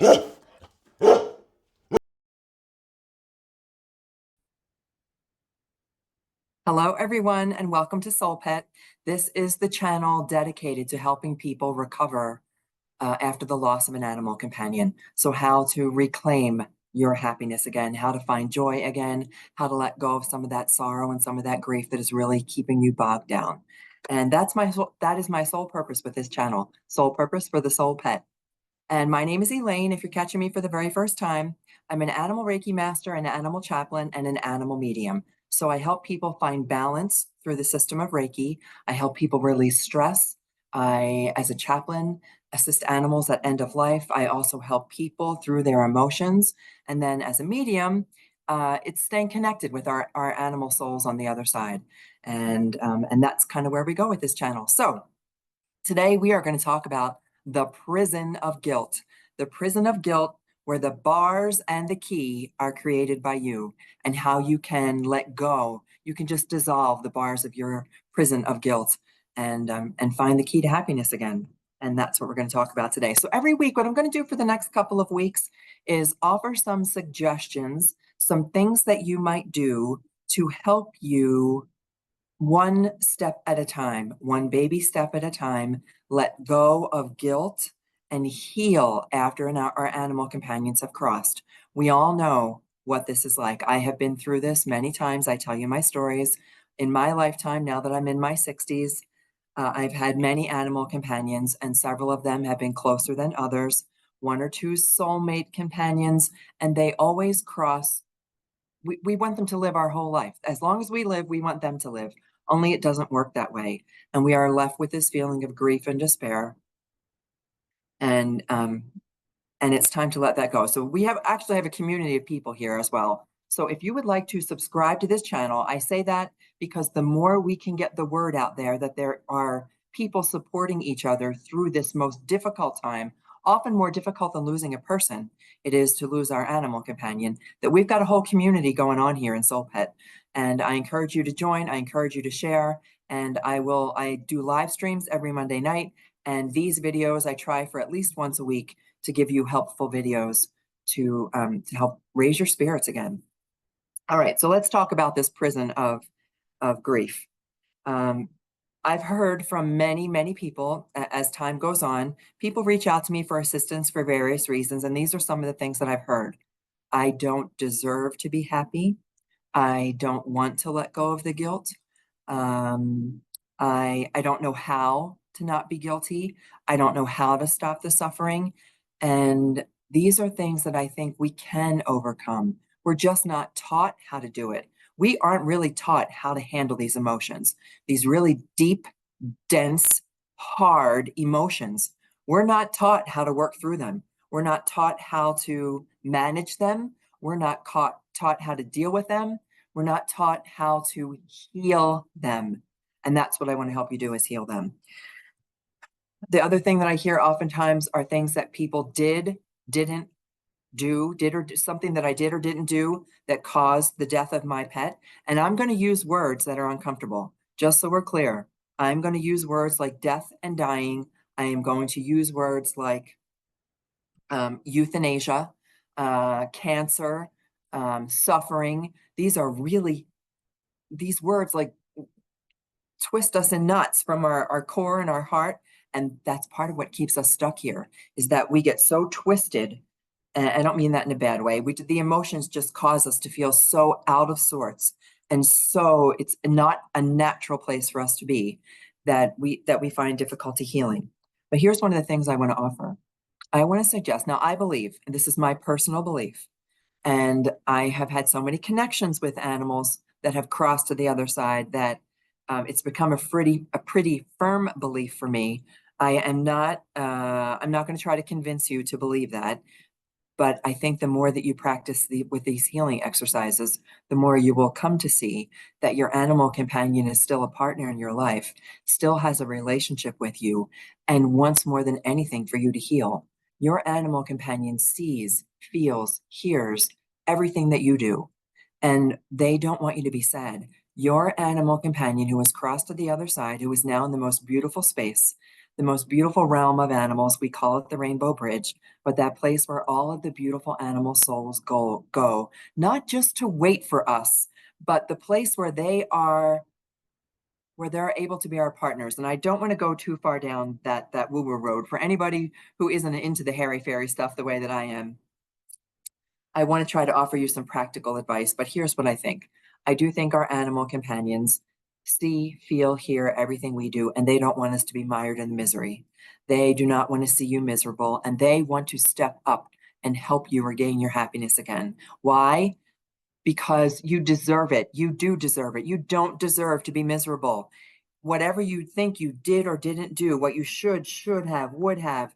Hello, everyone, and welcome to SoulPet. This is the channel dedicated to helping people recover after the loss of an animal companion. So how to reclaim your happiness again, how to find joy again, how to let go of some of that sorrow and some of that grief that is really keeping you bogged down. And that is my sole purpose with this channel, sole purpose for the Soul Pet. And my name is Elaine. If you're catching me for the very first time, I'm an animal Reiki master, an animal chaplain, and an animal medium. So I help people find balance through the system of Reiki. I help people release stress. I, as a chaplain, assist animals at end of life. I also help people through their emotions. And then as a medium, it's staying connected with our animal souls on the other side. And that's kind of where we go with this channel. So today we are going to talk about the prison of guilt, the prison of guilt where the bars and the key are created by you, and how you can let go. You can just dissolve the bars of your prison of guilt and find the key to happiness again. And that's what we're going to talk about today. So every week, what I'm going to do for the next couple of weeks is offer some suggestions, some things that you might do to help you one step at a time, one baby step at a time, let go of guilt and heal after our animal companions have crossed. We all know what this is like. I have been through this many times. I tell you my stories. In my lifetime, now that I'm in my 60s, I've had many animal companions, and several of them have been closer than others, one or two soulmate companions, and they always cross. We want them to live our whole life. As long as we live, we want them to live. Only it doesn't work that way. And we are left with this feeling of grief and despair. And it's time to let that go. So we actually have a community of people here as well. So if you would like to subscribe to this channel, I say that because the more we can get the word out there that there are people supporting each other through this most difficult time, often more difficult than losing a person, it is to lose our animal companion, that we've got a whole community going on here in SoulPet. And I encourage you to join, I encourage you to share, and I do live streams every Monday night. And these videos I try for at least once a week to give you helpful videos to help raise your spirits again. All right, so let's talk about this prison of grief. I've heard from many people as time goes on, people reach out to me for assistance for various reasons, and these are some of the things that I've heard. I don't deserve to be happy. I don't want to let go of the guilt. I don't know how to not be guilty. I don't know how to stop the suffering. And these are things that I think we can overcome. We're just not taught how to do it. We aren't really taught how to handle these emotions, these really deep, dense, hard emotions. We're not taught how to work through them. We're not taught how to manage them. We're not taught how to deal with them. We're not taught how to heal them. And that's what I want to help you do, is heal them. The other thing that I hear oftentimes are things that people didn't do, something that I did or didn't do that caused the death of my pet. And I'm going to use words that are uncomfortable, just so we're clear. I'm going to use words like death and dying. I am going to use words like euthanasia, cancer, suffering. These words like twist us in knots from our core and our heart. And that's part of what keeps us stuck here, is that we get so twisted. And I don't mean that in a bad way. The emotions just cause us to feel so out of sorts. And so it's not a natural place for us to be, that we find difficulty healing. But here's one of the things I want to offer. I want to suggest, now I believe, and this is my personal belief, and I have had so many connections with animals that have crossed to the other side that it's become a pretty firm belief for me. I'm not going to try to convince you to believe that, but I think the more that you practice with these healing exercises, the more you will come to see that your animal companion is still a partner in your life, still has a relationship with you, and wants more than anything for you to heal. Your animal companion sees, feels, hears everything that you do, and they don't want you to be sad. Your animal companion who has crossed to the other side, who is now in the most beautiful space, the most beautiful realm of animals. We call it the Rainbow Bridge, but that place where all of the beautiful animal souls go, not just to wait for us, but the place where they're able to be our partners. And I don't want to go too far down that woo-woo road. For anybody who isn't into the hairy fairy stuff the way that I am, I want to try to offer you some practical advice, but here's what I think. I do think our animal companions see, feel, hear everything we do, and they don't want us to be mired in misery. They do not want to see you miserable, and they want to step up and help you regain your happiness again. Why? Because you deserve it. You do deserve it. You don't deserve to be miserable. Whatever you think you did or didn't do, what you should have, would have.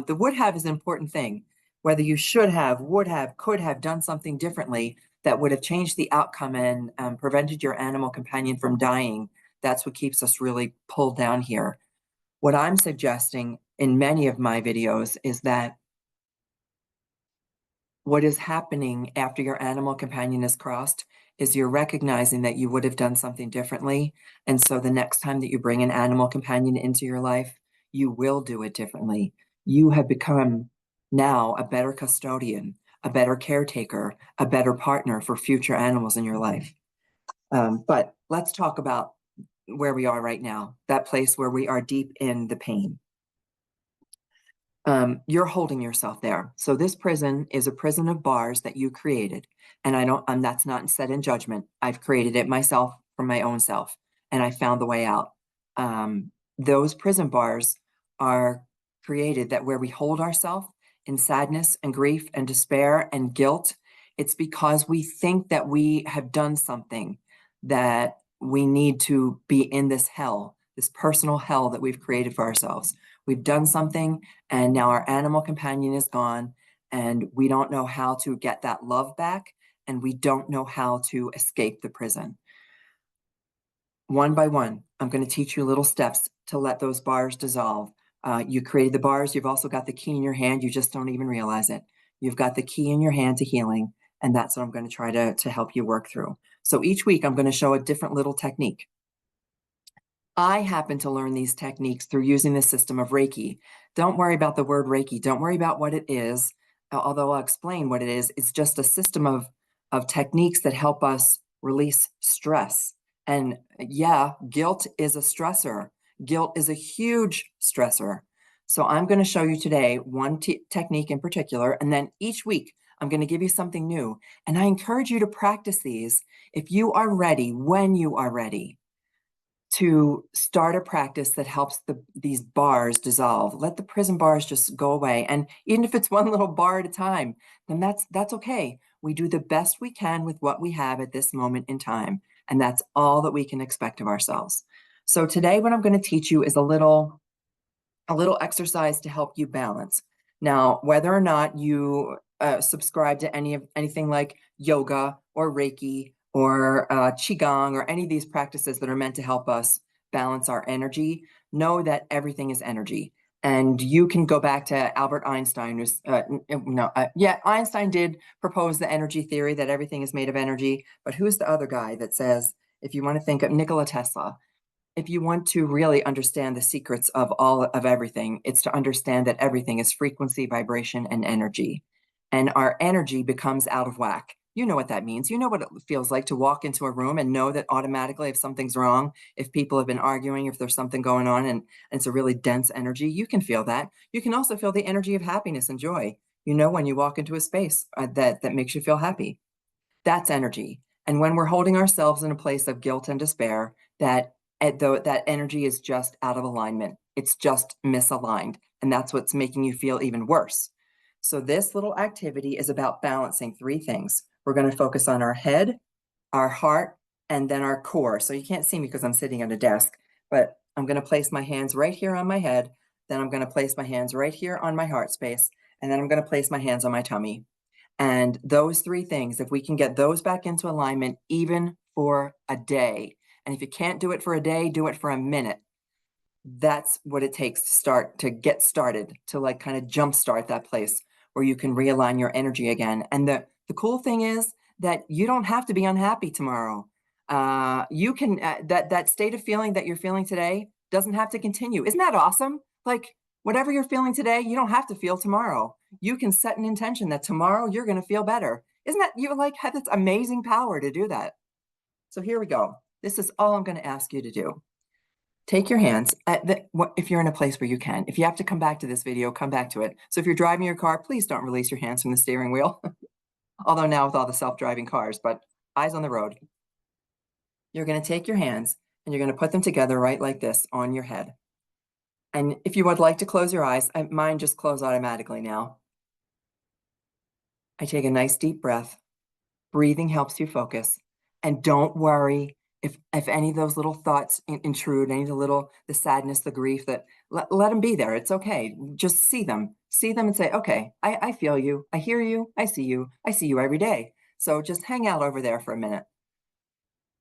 The would have is an important thing. Whether you should have, would have, could have done something differently that would have changed the outcome and prevented your animal companion from dying. That's what keeps us really pulled down here. What I'm suggesting in many of my videos is that what is happening after your animal companion is crossed is you're recognizing that you would have done something differently. And so the next time that you bring an animal companion into your life, you will do it differently. You have become now a better custodian, a better caretaker, a better partner for future animals in your life. But let's talk about where we are right now, that place where we are deep in the pain. You're holding yourself there. So this prison is a prison of bars that you created. And that's not said in judgment. I've created it myself from my own self, and I found the way out. Those prison bars are created that where we hold ourselves in sadness and grief and despair and guilt, it's because we think that we have done something that we need to be in this hell, this personal hell that we've created for ourselves. We've done something, and now our animal companion is gone, and we don't know how to get that love back, and we don't know how to escape the prison. One by one, I'm going to teach you little steps to let those bars dissolve. You created the bars. You've also got the key in your hand. You just don't even realize it. You've got the key in your hand to healing, and that's what I'm going to try to help you work through. So each week, I'm going to show a different little technique. I happen to learn these techniques through using the system of Reiki. Don't worry about the word Reiki. Don't worry about what it is, although I'll explain what it is. It's just a system of techniques that help us release stress. And yeah, guilt is a stressor. Guilt is a huge stressor. So I'm going to show you today one technique in particular, and then each week I'm going to give you something new. And I encourage you to practice these if you are ready, when you are ready to start a practice that helps these bars dissolve. Let the prison bars just go away. And even if it's one little bar at a time, then that's okay. We do the best we can with what we have at this moment in time. And that's all that we can expect of ourselves. So today, what I'm going to teach you is a little exercise to help you balance. Now, whether or not you subscribe to anything like yoga or Reiki or Qigong or any of these practices that are meant to help us balance our energy, know that everything is energy. And you can go back to Albert Einstein. Einstein did propose the energy theory that everything is made of energy. But who's the other guy that says, if you want to think of Nikola Tesla, if you want to really understand the secrets of everything, it's to understand that everything is frequency, vibration, and energy. And our energy becomes out of whack. You know what that means. You know what it feels like to walk into a room and know that automatically if something's wrong, if people have been arguing, if there's something going on and it's a really dense energy, you can feel that. You can also feel the energy of happiness and joy. You know when you walk into a space that makes you feel happy. That's energy. And when we're holding ourselves in a place of guilt and despair, that energy is just out of alignment. It's just misaligned. And that's what's making you feel even worse. So this little activity is about balancing three things. We're going to focus on our head, our heart, and then our core. So you can't see me because I'm sitting at a desk, but I'm going to place my hands right here on my head. Then I'm going to place my hands right here on my heart space. And then I'm going to place my hands on my tummy. And those three things, if we can get those back into alignment, even for a day, and if you can't do it for a day, do it for a minute. That's what it takes to get started, to like kind of jumpstart that place where you can realign your energy again. And the cool thing is that you don't have to be unhappy tomorrow. You can, that state of feeling that you're feeling today doesn't have to continue. Isn't that awesome? like whatever you're feeling today, you don't have to feel tomorrow. You can set an intention that tomorrow you're going to feel better. Isn't that, you like have this amazing power to do that? So here we go. This is all I'm going to ask you to do. Take your hands, if you're in a place where you can. If you have to come back to this video, come back to it. So if you're driving your car, please don't release your hands from the steering wheel. Although now with all the self-driving cars, but eyes on the road. You're going to take your hands and you're going to put them together right like this on your head. And if you would like to close your eyes, mine just close automatically now. I take a nice deep breath. Breathing helps you focus. And don't worry if any of those little thoughts intrude, any of the sadness, the grief, that let them be there. It's okay. Just see them and say, okay, I feel you. I hear you. I see you. I see you every day. So just hang out over there for a minute.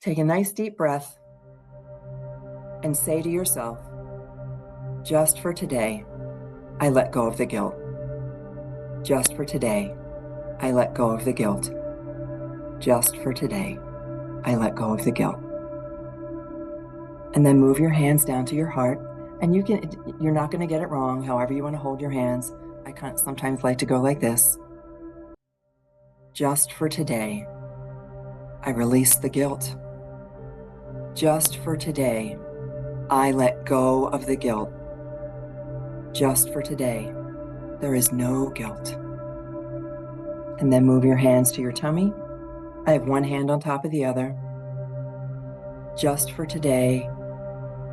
Take a nice deep breath and say to yourself, just for today, I let go of the guilt. Just for today, I let go of the guilt. Just for today, I let go of the guilt. And then move your hands down to your heart. And you're not going to get it wrong, however you want to hold your hands. I sometimes like to go like this. Just for today, I release the guilt. Just for today, I let go of the guilt. Just for today, there is no guilt. And then move your hands to your tummy. I have one hand on top of the other. Just for today,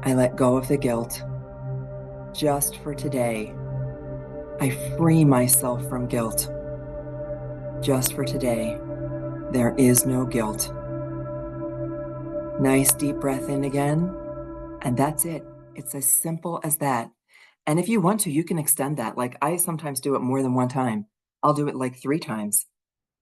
I let go of the guilt. Just for today, I free myself from guilt. Just for today, there is no guilt. Nice deep breath in again, and that's it. It's as simple as that. And if you want to, you can extend that. Like I sometimes do it more than one time. I'll do it like 3 times.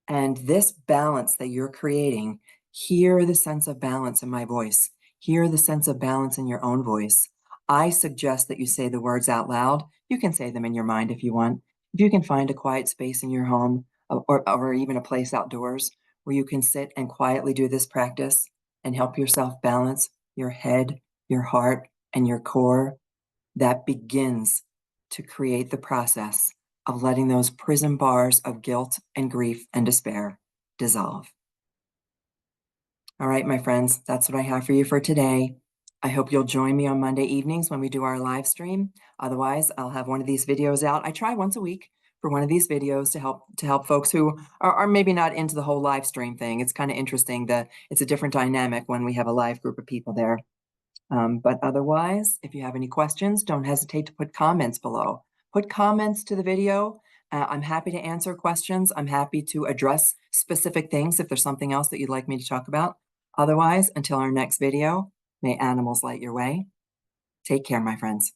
And this balance that you're creating, hear the sense of balance in my voice. Hear the sense of balance in your own voice. I suggest that you say the words out loud. You can say them in your mind if you want. If you can find a quiet space in your home or even a place outdoors where you can sit and quietly do this practice and help yourself balance your head, your heart, and your core, that begins to create the process of letting those prison bars of guilt and grief and despair dissolve. All right, my friends, that's what I have for you for today. I hope you'll join me on Monday evenings when we do our live stream. Otherwise, I'll have one of these videos out. I try once a week for one of these videos to help folks who are maybe not into the whole live stream thing. It's kind of interesting that it's a different dynamic when we have a live group of people there. But otherwise, if you have any questions, don't hesitate to put comments below. Put comments to the video. I'm happy to answer questions. I'm happy to address specific things if there's something else that you'd like me to talk about. Otherwise, until our next video, may animals light your way. Take care, my friends.